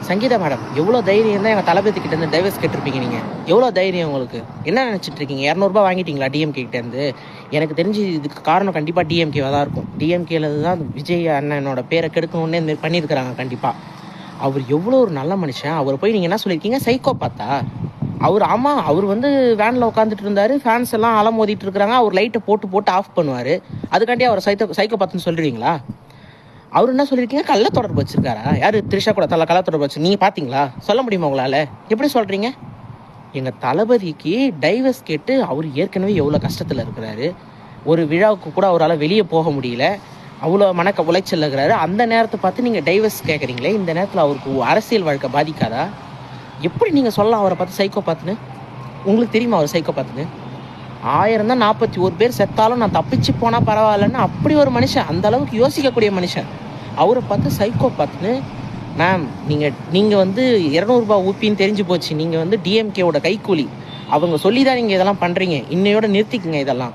Sangeetha madam, எவ்வளோ தைரியம் தான் எங்கள் தளபதி கிட்டேருந்து டைவர்ஸ் கேட்டிருப்பீங்க நீங்கள்? எவ்வளோ தைரியம் உங்களுக்கு? என்ன நினச்சிட்டு இருக்கீங்க? 200 வாங்கிட்டீங்களா டிஎம்கே கிட்டேருந்து? எனக்கு தெரிஞ்சு இதுக்கு காரணம் கண்டிப்பாக டிஎம்கேவாக தான் இருக்கும். டிஎம்கேல தான் விஜய் அண்ணனோட பேரை கெடுக்கணுன்னே இந்த மாதிரி பண்ணியிருக்கிறாங்க கண்டிப்பாக. அவர் எவ்வளோ ஒரு நல்ல மனுஷன். அவரை போய் நீங்கள் என்ன சொல்லியிருக்கீங்க? சைக்கோ பார்த்தா அவர்? ஆமாம், அவர் வந்து வேனில் உட்காந்துட்டு இருந்தார், ஃபேன்ஸ் எல்லாம் அலமோதிட்டு இருக்கிறாங்க, அவர் லைட்டை போட்டு ஆஃப் பண்ணுவார். அதுக்காண்டி அவர் சைக்கோ பார்த்துன்னு சொல்லிடுவீங்களா? அவர் என்ன சொல்லியிருக்கீங்க? கள்ள தொடர்பு வச்சிருக்காரா? யார்? த்ரிஷா கூட கள்ள தொடர்பு வச்சு நீங்கள் பார்த்தீங்களா? சொல்ல முடியுமா உங்களால்? எப்படி சொல்கிறீங்க? எங்கள் தளபதிக்கு டைவர்ஸ் கேட்டு அவர் ஏற்கனவே எவ்வளோ கஷ்டத்தில் இருக்கிறாரு. ஒரு விழாவுக்கு கூட அவரால் வெளியே போக முடியல, அவ்வளோ உளைச்சல் இருக்கிறாரு. அந்த நேரத்தை பார்த்து நீங்கள் டைவர்ஸ் கேட்குறீங்களே, இந்த நேரத்தில் அவருக்கு அரசியல் வாழ்க்கை பாதிக்காதா? எப்படி நீங்கள் சொல்லலாம் அவரை பார்த்து சைக்கோ பார்த்துன்னு? உங்களுக்கு தெரியுமா அவர் சைக்கோ பார்த்துன்னு? 1000 தான் 41 பேர் செத்தாலும் நான் தப்பிச்சு போனால் பரவாயில்லன்னு அப்படி ஒரு மனுஷன், அந்த அளவுக்கு யோசிக்கக்கூடிய மனுஷன். அவரை பார்த்து சைக்கோ பார்த்துன்னு? மேம், நீங்கள் வந்து 200 ஊப்பின்னு தெரிஞ்சு போச்சு. நீங்கள் வந்து டிஎம்கேவோட கைக்கூலி. அவங்க சொல்லி தான் நீங்கள் இதெல்லாம் பண்ணுறீங்க. இன்னையோட நிறுத்திக்குங்க இதெல்லாம்.